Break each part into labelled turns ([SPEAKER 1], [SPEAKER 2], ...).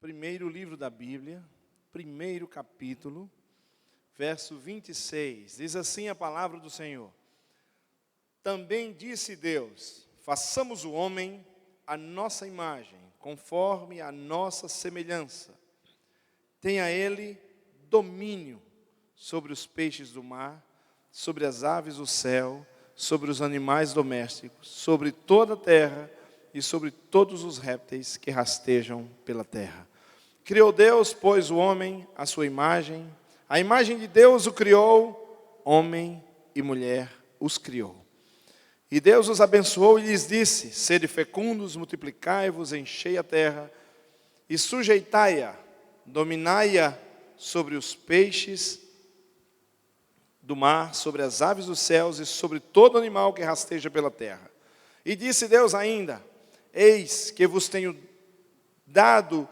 [SPEAKER 1] Primeiro livro da Bíblia, primeiro capítulo, verso 26. Diz assim a palavra do Senhor: Também disse Deus: façamos o homem à nossa imagem, conforme a nossa semelhança. Tenha ele domínio sobre os peixes do mar, sobre as aves do céu, sobre os animais domésticos, sobre toda a terra e sobre todos os répteis que rastejam pela terra. Criou Deus, pois, o homem à sua imagem. A imagem de Deus o criou, homem e mulher os criou. E Deus os abençoou e lhes disse: sede fecundos, multiplicai-vos, enchei a terra e sujeitai-a, dominai-a sobre os peixes do mar, sobre as aves dos céus e sobre todo animal que rasteja pela terra. E disse Deus ainda: eis que vos tenho dado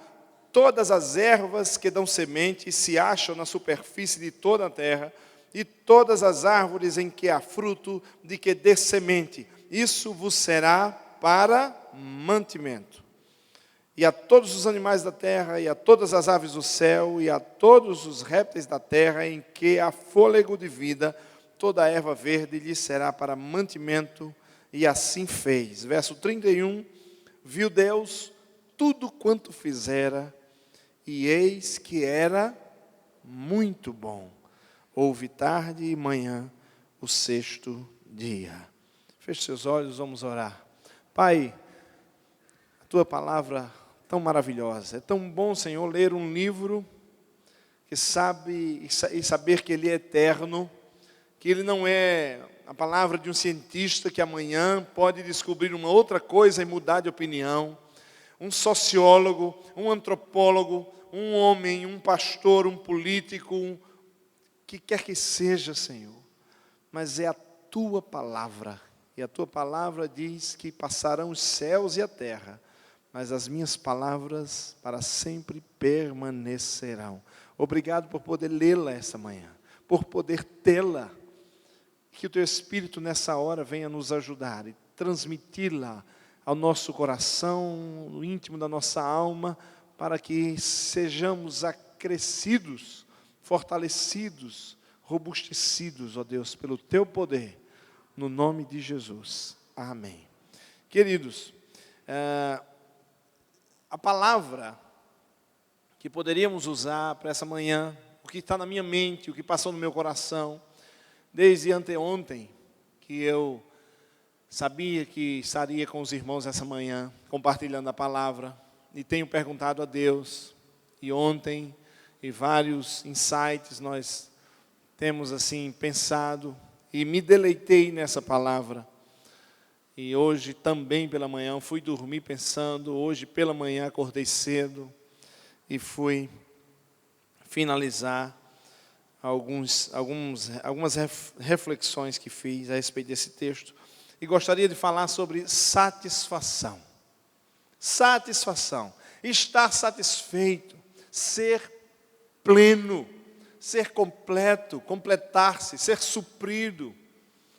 [SPEAKER 1] todas as ervas que dão semente e se acham na superfície de toda a terra, e todas as árvores em que há fruto de que dê semente, isso vos será para mantimento. E a todos os animais da terra, e a todas as aves do céu, e a todos os répteis da terra, em que há fôlego de vida, toda a erva verde lhe será para mantimento, e assim fez. Verso 31, viu Deus tudo quanto fizera, e eis que era muito bom. Houve tarde e manhã o sexto dia. Feche seus olhos, vamos orar. Pai, a tua palavra tão maravilhosa. É tão bom, Senhor, ler um livro que sabe e saber que ele é eterno, que ele não é a palavra de um cientista que amanhã pode descobrir uma outra coisa e mudar de opinião. Um sociólogo, um antropólogo, um homem, um pastor, um político, que quer que seja, Senhor. Mas é a tua palavra. E a tua palavra diz que passarão os céus e a terra, mas as minhas palavras para sempre permanecerão. Obrigado por poder lê-la essa manhã, por poder tê-la. Que o teu Espírito nessa hora venha nos ajudar e transmiti-la ao nosso coração, no íntimo da nossa alma, para que sejamos acrescidos, fortalecidos, robustecidos, ó Deus, pelo teu poder, no nome de Jesus. Amém. Queridos, a palavra que poderíamos usar para essa manhã, o que está na minha mente, o que passou no meu coração, desde anteontem, que eu sabia que estaria com os irmãos essa manhã, compartilhando a palavra, e tenho perguntado a Deus, e ontem, e vários insights nós temos assim pensado, e me deleitei nessa palavra. E hoje também pela manhã, fui dormir pensando, hoje pela manhã acordei cedo, e fui finalizar algumas reflexões que fiz a respeito desse texto. E gostaria de falar sobre satisfação. Satisfação. Estar satisfeito. Ser pleno. Ser completo. Completar-se. Ser suprido.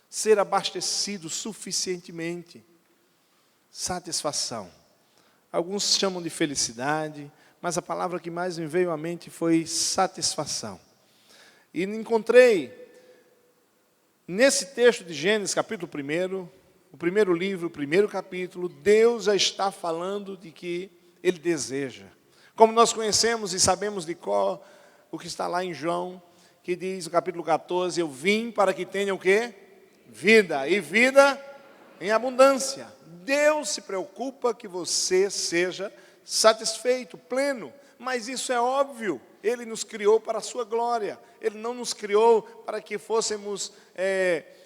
[SPEAKER 1] Ser abastecido suficientemente. Satisfação. Alguns chamam de felicidade, mas a palavra que mais me veio à mente foi satisfação. E encontrei nesse texto de Gênesis, capítulo 1, o primeiro livro, o primeiro capítulo, Deus já está falando de que Ele deseja. Como nós conhecemos e sabemos de cor, o que está lá em João, que diz no capítulo 14, eu vim para que tenham o quê? Vida, e vida em abundância. Deus se preocupa que você seja satisfeito, pleno, mas isso é óbvio. Ele nos criou para a sua glória. Ele não nos criou para que fôssemos,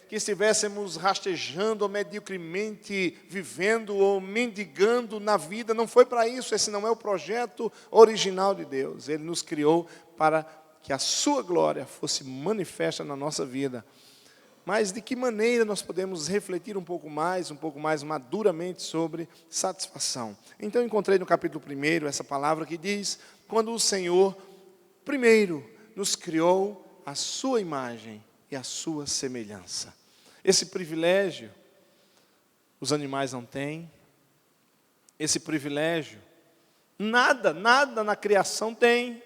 [SPEAKER 1] que estivéssemos rastejando ou mediocremente vivendo ou mendigando na vida. Não foi para isso, esse não é o projeto original de Deus. Ele nos criou para que a sua glória fosse manifesta na nossa vida. Mas de que maneira nós podemos refletir um pouco mais maduramente sobre satisfação? Então encontrei no capítulo 1 essa palavra que diz: quando o Senhor primeiro nos criou a sua imagem e a sua semelhança. Esse privilégio os animais não têm. Esse privilégio Nada, nada na criação tem.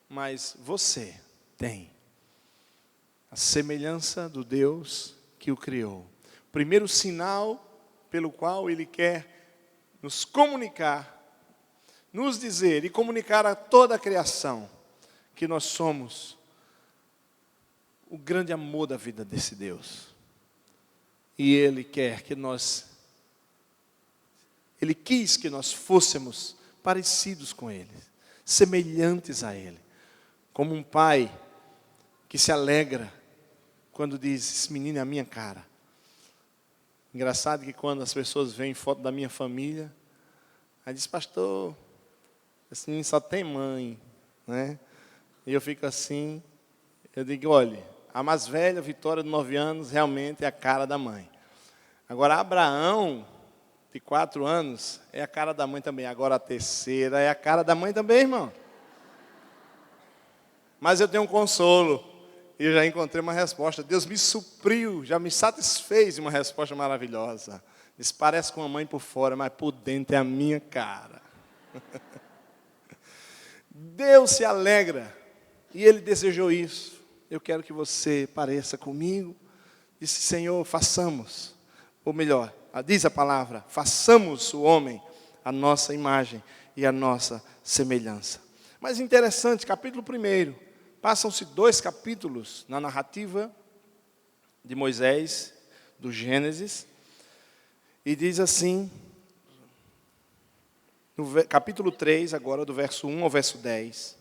[SPEAKER 1] Mas você tem a semelhança do Deus que o criou. O primeiro sinal pelo qual Ele quer nos comunicar, nos dizer e comunicar a toda a criação que nós somos o grande amor da vida desse Deus. E Ele quer que Ele quis que nós fôssemos parecidos com Ele, semelhantes a Ele. Como um pai que se alegra quando diz, esse menino é a minha cara. Engraçado que quando as pessoas veem foto da minha família, aí diz, pastor, esse menino só tem mãe, né? E eu fico assim, eu digo, olha, a mais velha, Vitória, de 9 anos, realmente é a cara da mãe. Agora, Abraão, de 4 anos, é a cara da mãe também. Agora, a terceira é a cara da mãe também, irmão. Mas eu tenho um consolo, e eu já encontrei uma resposta. Deus me supriu, já me satisfez de uma resposta maravilhosa. Diz, parece com a mãe por fora, mas por dentro é a minha cara. Deus se alegra, e Ele desejou isso. Eu quero que você pareça comigo. Disse, Senhor, façamos, ou melhor, diz a palavra, façamos o homem a nossa imagem e a nossa semelhança. Mas interessante, capítulo 1, passam-se 2 capítulos na narrativa de Moisés, do Gênesis, e diz assim, no capítulo 3, agora do verso 1 ao verso 10,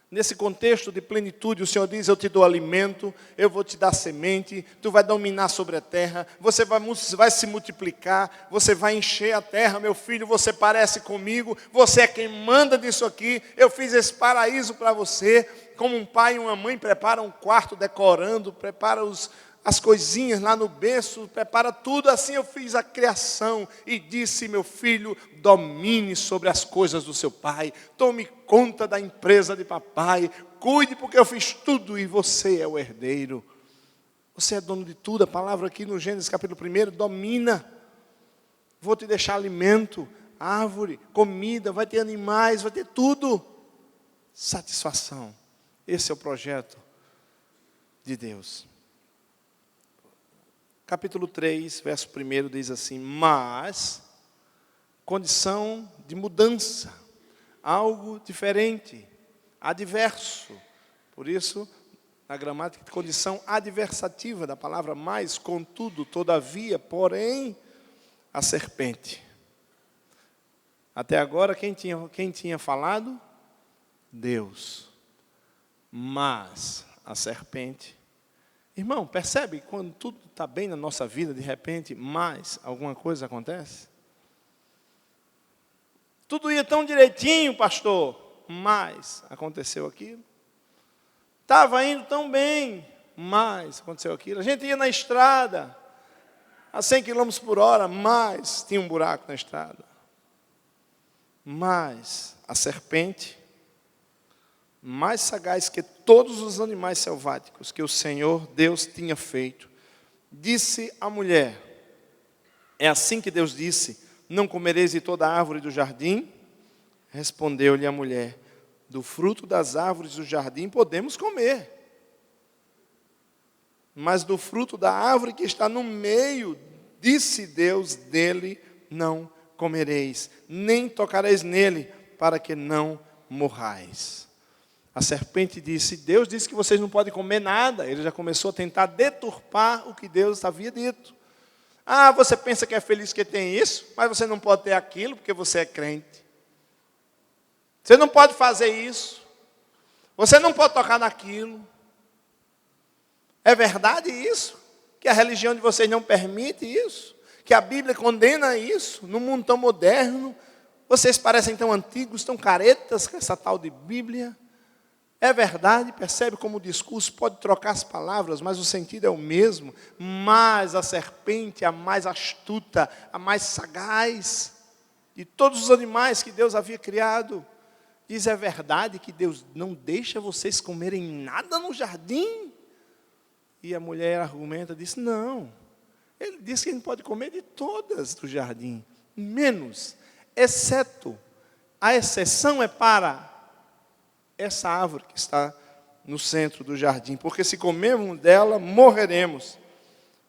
[SPEAKER 1] nesse contexto de plenitude, o Senhor diz, eu te dou alimento, eu vou te dar semente, tu vai dominar sobre a terra, você vai se multiplicar, você vai encher a terra, meu filho, você parece comigo, você é quem manda nisso aqui, eu fiz esse paraíso para você, como um pai e uma mãe prepara um quarto decorando, prepara as coisinhas lá no berço, prepara tudo, assim eu fiz a criação e disse, meu filho, domine sobre as coisas do seu pai, tome conta da empresa de papai, cuide porque eu fiz tudo e você é o herdeiro. Você é dono de tudo, a palavra aqui no Gênesis capítulo 1, domina. Vou te deixar alimento, árvore, comida, vai ter animais, vai ter tudo. Satisfação. Esse é o projeto de Deus. Capítulo 3, verso 1 diz assim, mas, condição de mudança, algo diferente, adverso. Por isso, na gramática, condição adversativa da palavra mais, contudo, todavia, porém, a serpente. Até agora, quem tinha falado? Deus. Mas, a serpente. Irmão, percebe quando tudo está bem na nossa vida, de repente, mais alguma coisa acontece? Tudo ia tão direitinho, pastor, mas aconteceu aquilo. Estava indo tão bem, mas aconteceu aquilo. A gente ia na estrada, a 100 km por hora, mas tinha um buraco na estrada. Mas a serpente, mais sagaz que todos os animais selváticos que o Senhor Deus tinha feito, disse à mulher, é assim que Deus disse, não comereis de toda árvore do jardim? Respondeu-lhe a mulher, do fruto das árvores do jardim podemos comer, mas do fruto da árvore que está no meio, disse Deus, dele não comereis, nem tocareis nele, para que não morrais. A serpente disse, Deus disse que vocês não podem comer nada. Ele já começou a tentar deturpar o que Deus havia dito. Ah, você pensa que é feliz que tem isso, mas você não pode ter aquilo porque você é crente. Você não pode fazer isso. Você não pode tocar naquilo. É verdade isso? Que a religião de vocês não permite isso? Que a Bíblia condena isso? No mundo tão moderno, vocês parecem tão antigos, tão caretas com essa tal de Bíblia. É verdade, percebe como o discurso pode trocar as palavras, mas o sentido é o mesmo. Mas a serpente, a mais astuta, a mais sagaz de todos os animais que Deus havia criado, diz, é verdade que Deus não deixa vocês comerem nada no jardim? E a mulher argumenta, diz, não. Ele disse que a gente pode comer de todas do jardim, menos exceto, a exceção é para essa árvore que está no centro do jardim, porque se comermos dela, morreremos.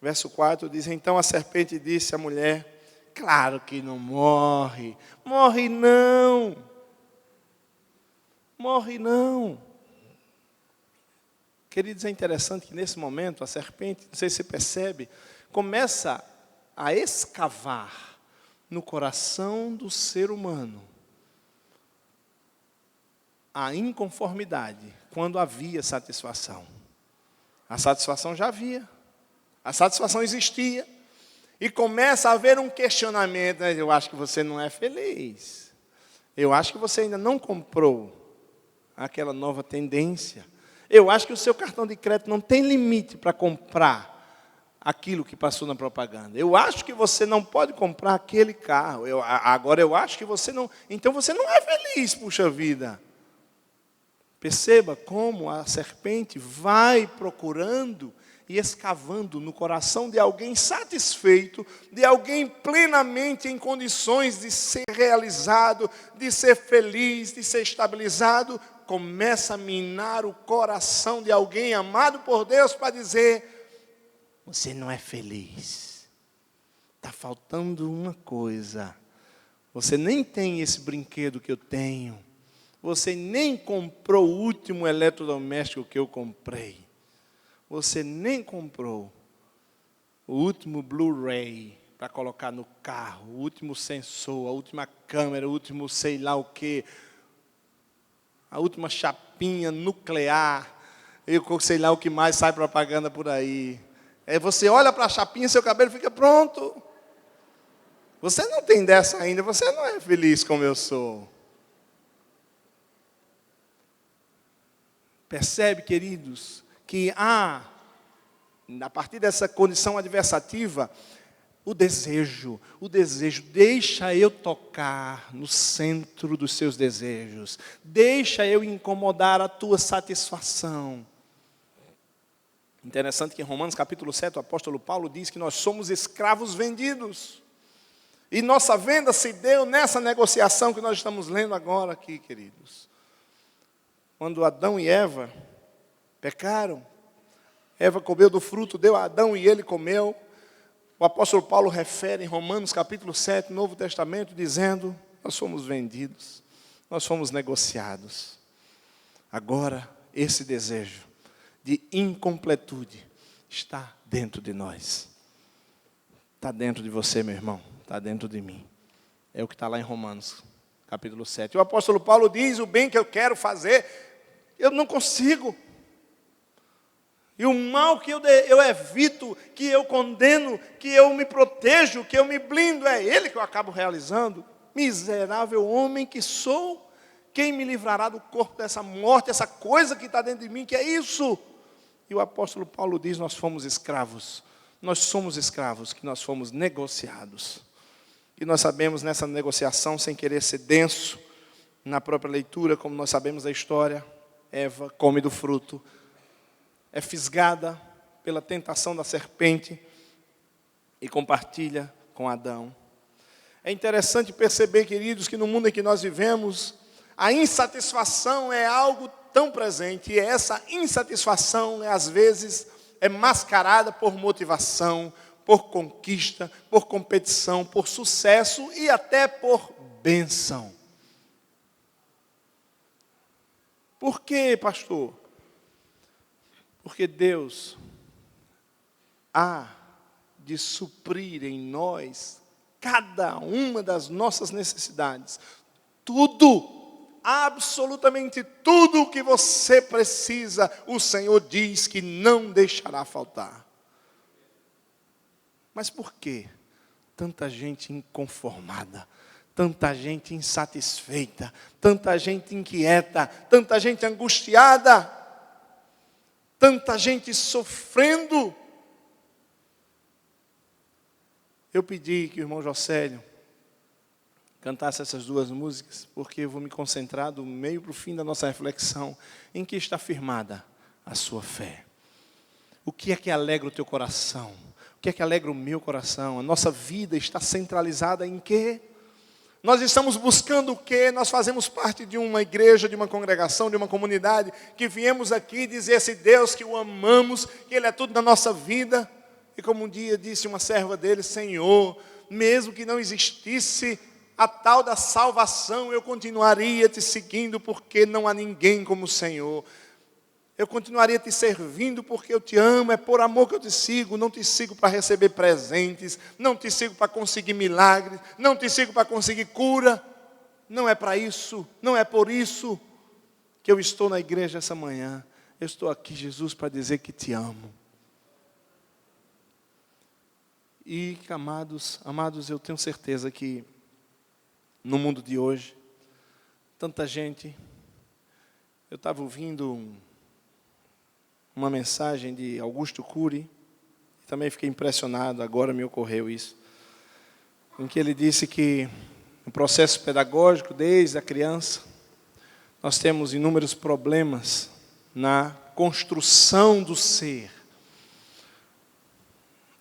[SPEAKER 1] Verso 4 diz, então a serpente disse à mulher, claro que não morre, morre não, morre não. Queridos, é interessante que nesse momento a serpente, não sei se você percebe, começa a escavar no coração do ser humano a inconformidade, quando havia satisfação. A satisfação já havia, a satisfação existia, e começa a haver um questionamento, né? Eu acho que você não é feliz, eu acho que você ainda não comprou aquela nova tendência, eu acho que o seu cartão de crédito não tem limite para comprar aquilo que passou na propaganda. Eu acho que você não pode comprar aquele carro. Agora eu acho que você não... Então você não é feliz, puxa vida. Perceba como a serpente vai procurando e escavando no coração de alguém satisfeito, de alguém plenamente em condições de ser realizado, de ser feliz, de ser estabilizado, começa a minar o coração de alguém amado por Deus para dizer, você não é feliz, está faltando uma coisa, você nem tem esse brinquedo que eu tenho, você nem comprou o último eletrodoméstico que eu comprei, você nem comprou o último Blu-ray para colocar no carro, o último sensor, a última câmera, o último sei lá o quê, a última chapinha nuclear, eu sei lá o que mais sai propaganda por aí. Você olha para a chapinha, seu cabelo fica pronto. Você não tem dessa ainda, você não é feliz como eu sou. Percebe, queridos, que a partir dessa condição adversativa, o desejo, deixa eu tocar no centro dos seus desejos, deixa eu incomodar a tua satisfação. Interessante que em Romanos capítulo 7, o apóstolo Paulo diz que nós somos escravos vendidos. E nossa venda se deu nessa negociação que nós estamos lendo agora aqui, queridos. Quando Adão e Eva pecaram, Eva comeu do fruto, deu a Adão e ele comeu. O apóstolo Paulo refere em Romanos capítulo 7, Novo Testamento, dizendo, nós fomos vendidos, nós fomos negociados. Agora, esse desejo de incompletude está dentro de nós. Está dentro de você, meu irmão, está dentro de mim. É o que está lá em Romanos capítulo 7. O apóstolo Paulo diz, o bem que eu quero fazer, eu não consigo. E o mal que eu evito, que eu condeno, que eu me protejo, que eu me blindo, é ele que eu acabo realizando. Miserável homem que sou, quem me livrará do corpo dessa morte, essa coisa que está dentro de mim, que é isso? E o apóstolo Paulo diz, nós fomos escravos. Nós somos escravos, que nós fomos negociados. E nós sabemos nessa negociação, sem querer ser denso, na própria leitura, como nós sabemos da história, Eva come do fruto, é fisgada pela tentação da serpente e compartilha com Adão. É interessante perceber, queridos, que no mundo em que nós vivemos, a insatisfação é algo tão presente, e essa insatisfação, às vezes, é mascarada por motivação, por conquista, por competição, por sucesso e até por bênção. Por quê, pastor? Porque Deus há de suprir em nós cada uma das nossas necessidades. Tudo, absolutamente tudo o que você precisa, o Senhor diz que não deixará faltar. Mas por que tanta gente inconformada? Tanta gente insatisfeita? Tanta gente inquieta? Tanta gente angustiada? Tanta gente sofrendo. Eu pedi que o irmão Jocélio cantasse essas duas músicas, porque eu vou me concentrar do meio para o fim da nossa reflexão, em que está firmada a sua fé. O que é que alegra o teu coração? O que é que alegra o meu coração? A nossa vida está centralizada em quê? Nós estamos buscando o quê? Nós fazemos parte de uma igreja, de uma congregação, de uma comunidade, que viemos aqui dizer esse Deus que o amamos, que Ele é tudo na nossa vida. E como um dia disse uma serva dele, Senhor, mesmo que não existisse a tal da salvação, eu continuaria te seguindo, porque não há ninguém como o Senhor. Eu continuaria te servindo porque eu te amo, é por amor que eu te sigo, não te sigo para receber presentes, não te sigo para conseguir milagres, não te sigo para conseguir cura. Não é para isso, não é por isso que eu estou na igreja essa manhã. Eu estou aqui, Jesus, para dizer que te amo. E, amados, eu tenho certeza que no mundo de hoje, tanta gente, eu estava ouvindo uma mensagem de Augusto Cury, e também fiquei impressionado, agora me ocorreu isso, em que ele disse que no processo pedagógico, desde a criança, nós temos inúmeros problemas na construção do ser.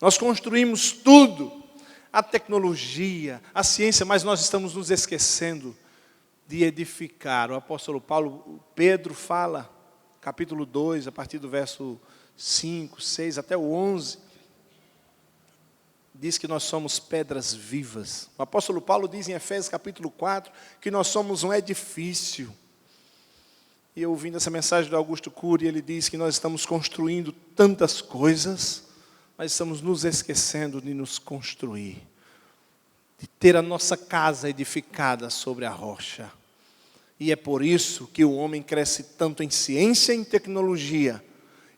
[SPEAKER 1] Nós construímos tudo, a tecnologia, a ciência, mas nós estamos nos esquecendo de edificar. O apóstolo Pedro fala, capítulo 2, a partir do verso 5, 6 até o 11, diz que nós somos pedras vivas. O apóstolo Paulo diz em Efésios capítulo 4 que nós somos um edifício. E eu ouvindo essa mensagem do Augusto Cury, ele diz que nós estamos construindo tantas coisas, mas estamos nos esquecendo de nos construir, de ter a nossa casa edificada sobre a rocha. E é por isso que o homem cresce tanto em ciência e em tecnologia.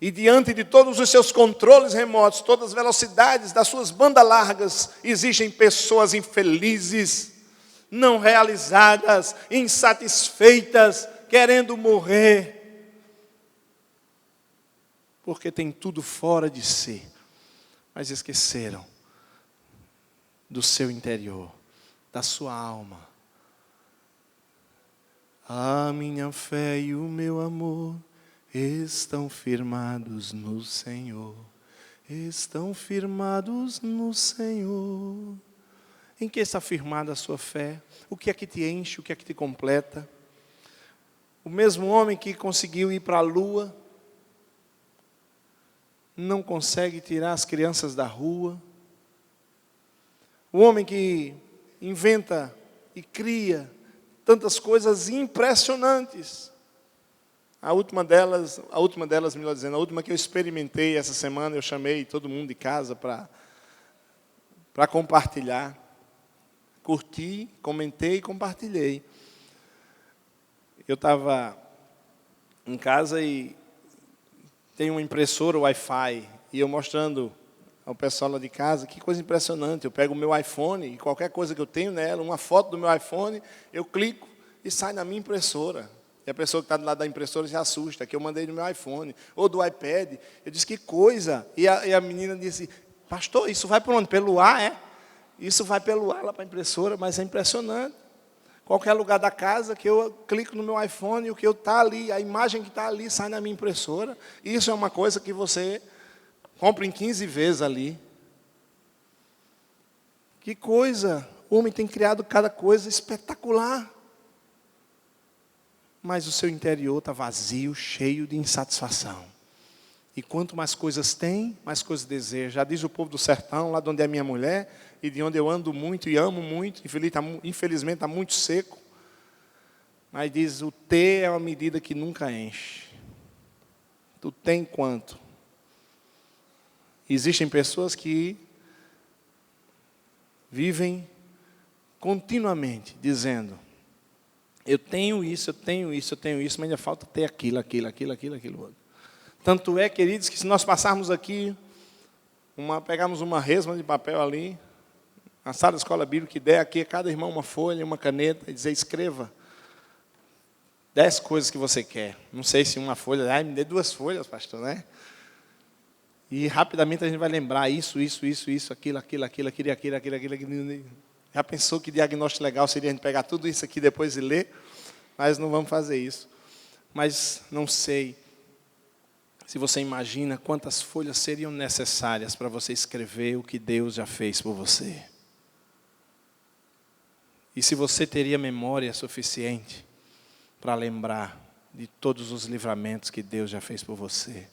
[SPEAKER 1] E diante de todos os seus controles remotos, todas as velocidades das suas bandas largas, existem pessoas infelizes, não realizadas, insatisfeitas, querendo morrer, porque tem tudo fora de si, mas esqueceram do seu interior, da sua alma. A minha fé e o meu amor estão firmados no Senhor. Estão firmados no Senhor. Em que está firmada a sua fé? O que é que te enche? O que é que te completa? O mesmo homem que conseguiu ir para a lua não consegue tirar as crianças da rua. O homem que inventa e cria tantas coisas impressionantes. A última delas, melhor dizendo, a última que eu experimentei essa semana, eu chamei todo mundo de casa para compartilhar. Curti, comentei e compartilhei. Eu estava em casa e tem uma impressora Wi-Fi, e eu mostrando ao pessoal lá de casa, que coisa impressionante, eu pego o meu iPhone, e qualquer coisa que eu tenho nela, uma foto do meu iPhone, eu clico e sai na minha impressora. E a pessoa que está do lado da impressora se assusta, que eu mandei no meu iPhone, ou do iPad. Eu disse, que coisa. E a menina disse, pastor, isso vai para onde? Pelo ar, é? Isso vai pelo ar lá para a impressora, mas é impressionante. Qualquer lugar da casa que eu clico no meu iPhone, e o que está ali, a imagem que está ali, sai na minha impressora. Isso é uma coisa que você compra em 15 vezes ali. Que coisa. O homem tem criado cada coisa espetacular. Mas o seu interior está vazio, cheio de insatisfação. E quanto mais coisas tem, mais coisas deseja. Já diz o povo do sertão, lá de onde é minha mulher, e de onde eu ando muito e amo muito, infelizmente está muito seco. Mas diz, o ter é uma medida que nunca enche. Tu tem quanto? Existem pessoas que vivem continuamente dizendo, eu tenho isso, eu tenho isso, eu tenho isso, mas ainda falta ter aquilo outro. Tanto é, queridos, que se nós passarmos aqui, pegarmos uma resma de papel ali, na sala da escola bíblica, que der aqui a cada irmão uma folha, uma caneta, e dizer, escreva 10 coisas que você quer. Não sei se uma folha, me dê 2 folhas, pastor, né? E rapidamente a gente vai lembrar isso, aquilo. Já pensou que diagnóstico legal seria a gente pegar tudo isso aqui depois e ler? Mas não vamos fazer isso. Mas não sei se você imagina quantas folhas seriam necessárias para você escrever o que Deus já fez por você. E se você teria memória suficiente para lembrar de todos os livramentos que Deus já fez por você.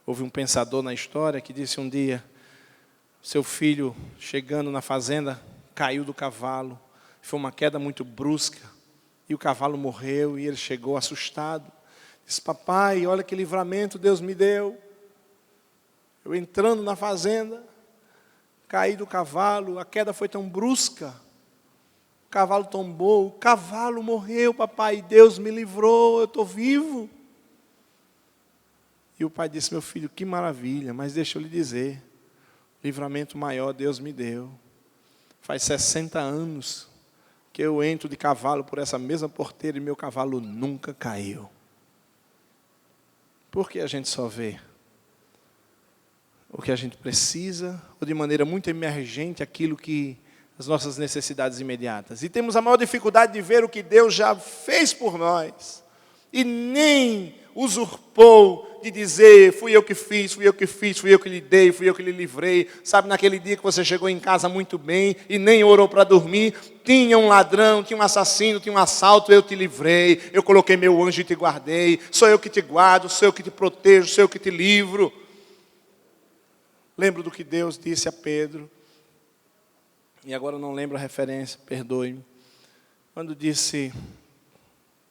[SPEAKER 1] Houve um pensador na história que disse um dia, seu filho chegando na fazenda, caiu do cavalo. Foi uma queda muito brusca. E o cavalo morreu e ele chegou assustado. Disse, papai, olha que livramento Deus me deu. Eu entrando na fazenda, caí do cavalo, a queda foi tão brusca. O cavalo tombou, o cavalo morreu, papai, Deus me livrou, eu estou vivo. E o pai disse, meu filho, que maravilha, mas deixa eu lhe dizer, livramento maior Deus me deu. Faz 60 anos que eu entro de cavalo por essa mesma porteira e meu cavalo nunca caiu. Por que a gente só vê o que a gente precisa, ou de maneira muito emergente, aquilo que as nossas necessidades imediatas. E temos a maior dificuldade de ver o que Deus já fez por nós. E nem usurpou de dizer, fui eu que fiz, fui eu que fiz, fui eu que lhe dei, fui eu que lhe livrei. Sabe, naquele dia que você chegou em casa muito bem e nem orou para dormir, tinha um ladrão, tinha um assassino, tinha um assalto, eu te livrei, eu coloquei meu anjo e te guardei. Sou eu que te guardo, sou eu que te protejo, sou eu que te livro. Lembro do que Deus disse a Pedro. E agora eu não lembro a referência, perdoe-me. Quando disse,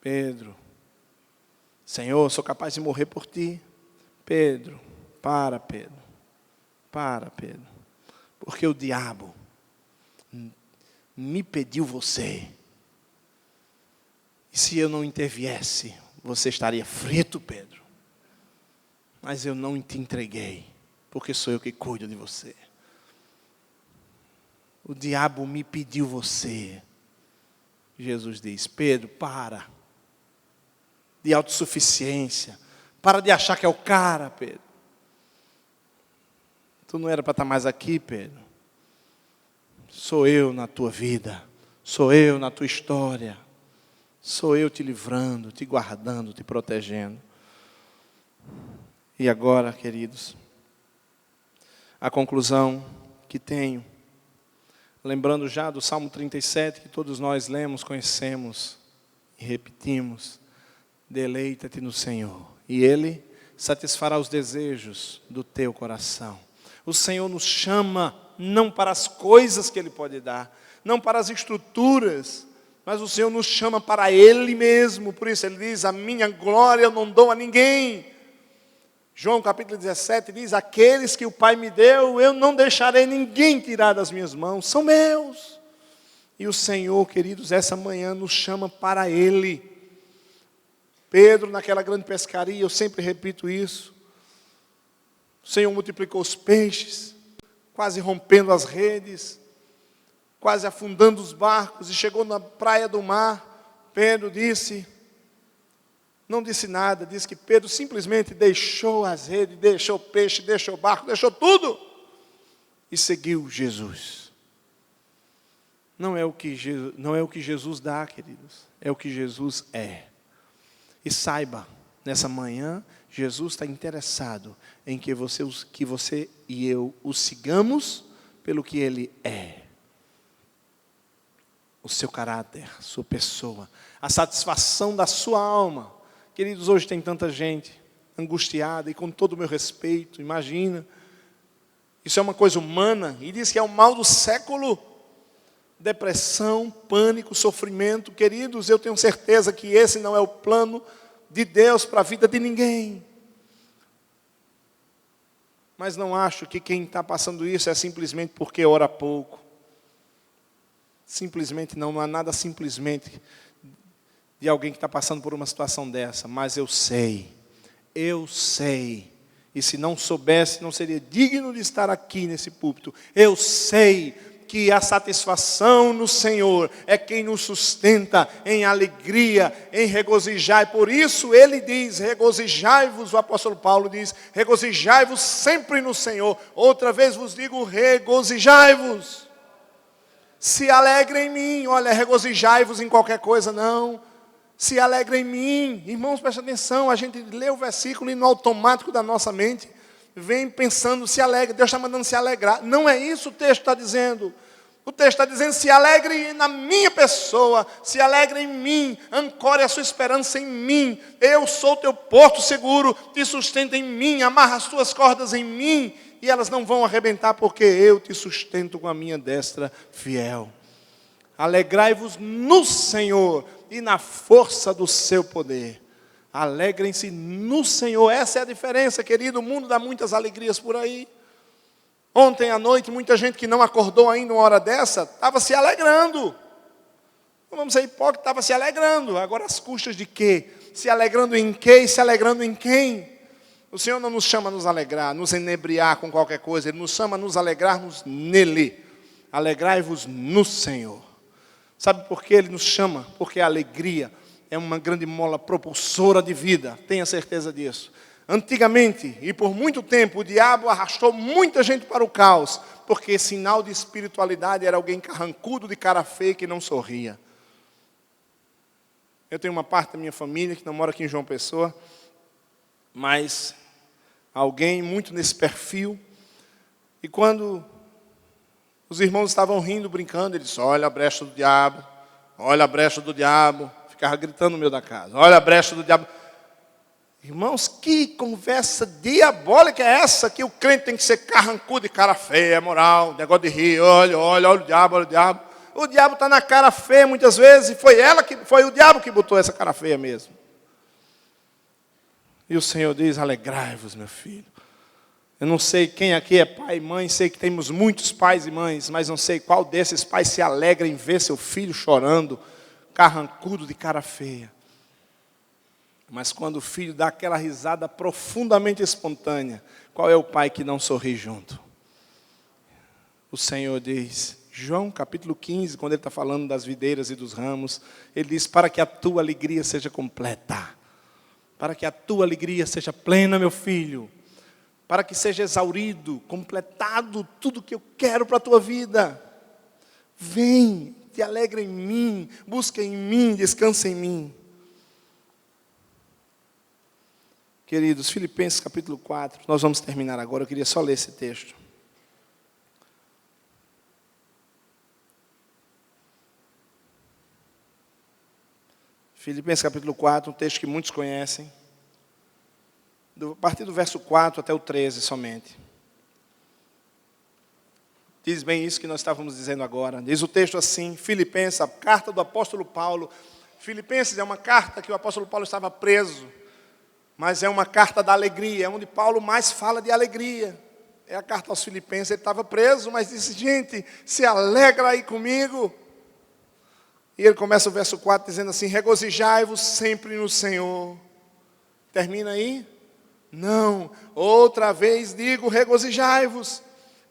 [SPEAKER 1] Pedro, Senhor, sou capaz de morrer por ti. Pedro, Pedro. Porque o diabo me pediu você. E se eu não interviesse, você estaria frito, Pedro. Mas eu não te entreguei, porque sou eu que cuido de você. O diabo me pediu você. Jesus diz, Pedro, para de autossuficiência. Para de achar que é o cara, Pedro. Tu não era para estar mais aqui, Pedro. Sou eu na tua vida. Sou eu na tua história. Sou eu te livrando, te guardando, te protegendo. E agora, queridos, a conclusão que tenho, lembrando já do Salmo 37, que todos nós lemos, conhecemos e repetimos, deleita-te no Senhor, e Ele satisfará os desejos do teu coração. O Senhor nos chama não para as coisas que Ele pode dar, não para as estruturas, mas o Senhor nos chama para Ele mesmo. Por isso Ele diz, a minha glória eu não dou a ninguém. João capítulo 17 diz, aqueles que o Pai me deu, eu não deixarei ninguém tirar das minhas mãos, são meus. E o Senhor, queridos, essa manhã nos chama para Ele. Pedro, naquela grande pescaria, eu sempre repito isso, o Senhor multiplicou os peixes, quase rompendo as redes, quase afundando os barcos, e chegou na praia do mar. Pedro disse, não disse nada, disse que Pedro simplesmente deixou as redes, deixou o peixe, deixou o barco, deixou tudo, e seguiu Jesus. Não é o que Jesus dá, queridos, é o que Jesus é. E saiba, nessa manhã, Jesus está interessado em que você e eu o sigamos pelo que Ele é. O seu caráter, a sua pessoa, a satisfação da sua alma. Queridos, hoje tem tanta gente angustiada, e com todo o meu respeito, imagina, isso é uma coisa humana, e diz que é o mal do século. Depressão, pânico, sofrimento. Queridos, eu tenho certeza que esse não é o plano de Deus para a vida de ninguém. Mas não acho que quem está passando isso é simplesmente porque ora pouco. Simplesmente não há nada simplesmente de alguém que está passando por uma situação dessa. Mas eu sei, e se não soubesse, não seria digno de estar aqui nesse púlpito. Eu sei que a satisfação no Senhor é quem nos sustenta em alegria, em regozijar. Por isso Ele diz, regozijai-vos, o apóstolo Paulo diz, regozijai-vos sempre no Senhor. Outra vez vos digo, regozijai-vos. Se alegrem em mim, olha, regozijai-vos em qualquer coisa, não. Se alegrem em mim. Irmãos, presta atenção, a gente lê o versículo e no automático da nossa mente vem pensando, se alegra, Deus está mandando se alegrar. Não é isso o texto está dizendo. O texto está dizendo, se alegre na minha pessoa, se alegre em mim, ancore a sua esperança em mim. Eu sou teu porto seguro, te sustenta em mim, amarra as tuas cordas em mim, e elas não vão arrebentar, porque eu te sustento com a minha destra fiel. Alegrai-vos no Senhor e na força do seu poder. Alegrem-se no Senhor. Essa é a diferença, querido. O mundo dá muitas alegrias por aí. Ontem à noite, muita gente que não acordou ainda uma hora dessa, estava se alegrando. Não vamos ser hipócritas, estava se alegrando. Agora, às custas de quê? Se alegrando em quê e se alegrando em quem? O Senhor não nos chama a nos alegrar, nos enebriar com qualquer coisa. Ele nos chama a nos alegrarmos nele. Alegrai-vos no Senhor. Sabe por que Ele nos chama? Porque a alegria é uma grande mola propulsora de vida. Tenha certeza disso. Antigamente, e por muito tempo, o diabo arrastou muita gente para o caos, porque sinal de espiritualidade era alguém carrancudo, de cara feia, que não sorria. Eu tenho uma parte da minha família que não mora aqui em João Pessoa, mas alguém muito nesse perfil. E quando os irmãos estavam rindo, brincando, ele disse, olha a brecha do diabo, olha a brecha do diabo. Ficava gritando no meio da casa, olha a brecha do diabo. Irmãos, que conversa diabólica é essa? Que o crente tem que ser carrancudo e cara feia, é moral, negócio de rir, olha o diabo, olha o diabo. O diabo está na cara feia muitas vezes, e foi o diabo que botou essa cara feia mesmo. E o Senhor diz, alegrai-vos, meu filho. Eu não sei quem aqui é pai e mãe, sei que temos muitos pais e mães, mas não sei qual desses pais se alegra em ver seu filho chorando, carrancudo de cara feia. Mas quando o filho dá aquela risada profundamente espontânea, qual é o pai que não sorri junto? O Senhor diz, João capítulo 15, quando ele está falando das videiras e dos ramos, ele diz, para que a tua alegria seja completa, para que a tua alegria seja plena, meu filho, para que seja exaurido, completado tudo que eu quero para a tua vida. Vem, te alegra em mim, busca em mim, descansa em mim. Queridos, Filipenses capítulo 4, nós vamos terminar agora, eu queria só ler esse texto. Filipenses capítulo 4, um texto que muitos conhecem. A partir do verso 4 até o 13 somente. Diz bem isso que nós estávamos dizendo agora. Diz o texto assim, Filipenses, a carta do apóstolo Paulo. Filipenses é uma carta que o apóstolo Paulo estava preso. Mas é uma carta da alegria, é onde Paulo mais fala de alegria. É a carta aos Filipenses, ele estava preso, mas disse, gente, se alegra aí comigo. E ele começa o verso 4 dizendo assim, regozijai-vos sempre no Senhor. Termina aí? Não, outra vez digo, regozijai-vos.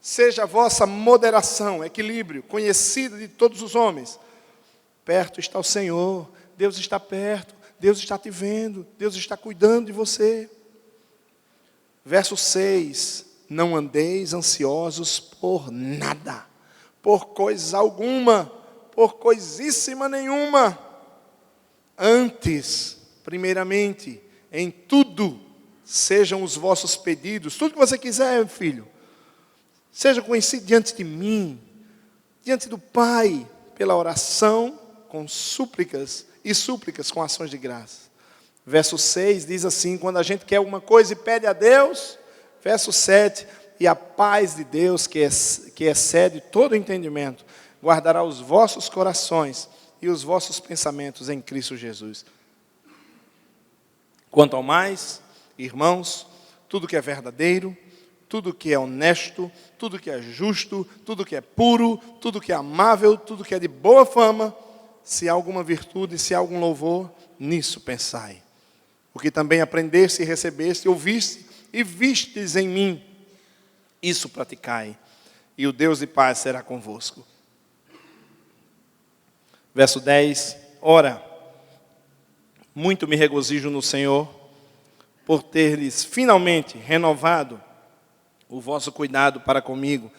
[SPEAKER 1] Seja a vossa moderação, equilíbrio, conhecida de todos os homens. Perto está o Senhor, Deus está perto. Deus está te vendo, Deus está cuidando de você. Verso 6, não andeis ansiosos por nada, por coisa alguma, por coisíssima nenhuma. Antes, primeiramente, em tudo, sejam os vossos pedidos, tudo que você quiser, filho, seja conhecido diante de mim, diante do Pai, pela oração, com súplicas, e súplicas com ações de graça. Verso 6 diz assim, quando a gente quer alguma coisa e pede a Deus, verso 7, e a paz de Deus, que excede todo entendimento, guardará os vossos corações e os vossos pensamentos em Cristo Jesus. Quanto ao mais, irmãos, tudo que é verdadeiro, tudo que é honesto, tudo que é justo, tudo que é puro, tudo que é amável, tudo que é de boa fama, se há alguma virtude, se há algum louvor, nisso pensai. O que também aprendeste e recebeste, ouviste e vistes em mim, isso praticai, e o Deus de paz será convosco. Verso 10, ora, muito me regozijo no Senhor, por ter-lhes finalmente renovado o vosso cuidado para comigo,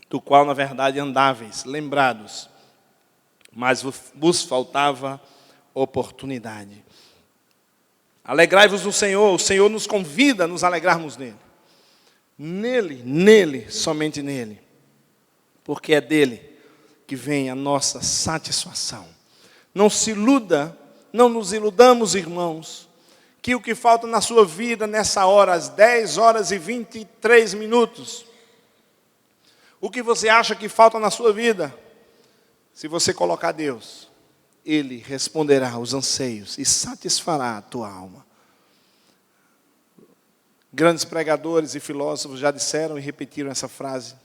[SPEAKER 1] do qual na verdade andáveis, lembrados, mas vos faltava oportunidade. Alegrai-vos no Senhor, o Senhor nos convida a nos alegrarmos nele. Nele, somente nele. porque é dele que vem a nossa satisfação. Não se iluda, não nos iludamos, irmãos, que o que falta na sua vida nessa hora, às 10 horas e 23 minutos, o que você acha que falta na sua vida, se você colocar Deus, Ele responderá aos anseios e satisfará a tua alma. Grandes pregadores e filósofos já disseram e repetiram essa frase.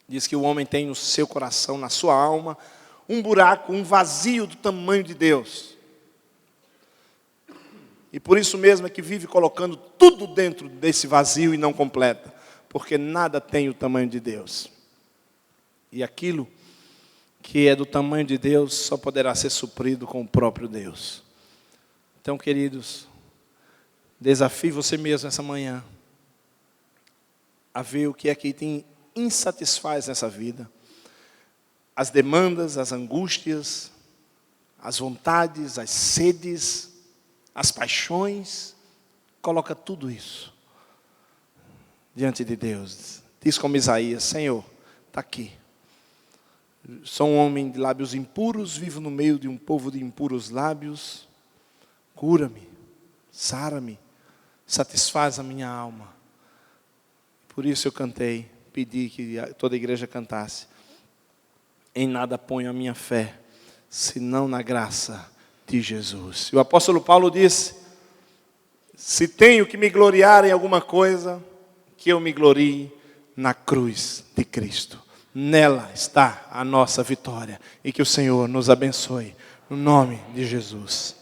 [SPEAKER 1] Diz que o homem tem no seu coração, na sua alma, um buraco, um vazio do tamanho de Deus. E por isso mesmo é que vive colocando tudo dentro desse vazio e não completa. Porque nada tem o tamanho de Deus. E aquilo que é do tamanho de Deus só poderá ser suprido com o próprio Deus. Então, queridos, desafie você mesmo essa manhã a ver o que é que te insatisfaz nessa vida. As demandas, as angústias, as vontades, as sedes, as paixões, coloca tudo isso diante de Deus. Diz como Isaías: Senhor, está aqui. Sou um homem de lábios impuros, vivo no meio de um povo de impuros lábios. Cura-me, sara-me, satisfaz a minha alma. Por isso eu cantei, pedi que toda a igreja cantasse. Em nada ponho a minha fé, senão na graça de Jesus. E o apóstolo Paulo disse: se tenho que me gloriar em alguma coisa, que eu me glorie na cruz de Cristo. Nela está a nossa vitória. E que o Senhor nos abençoe. No nome de Jesus.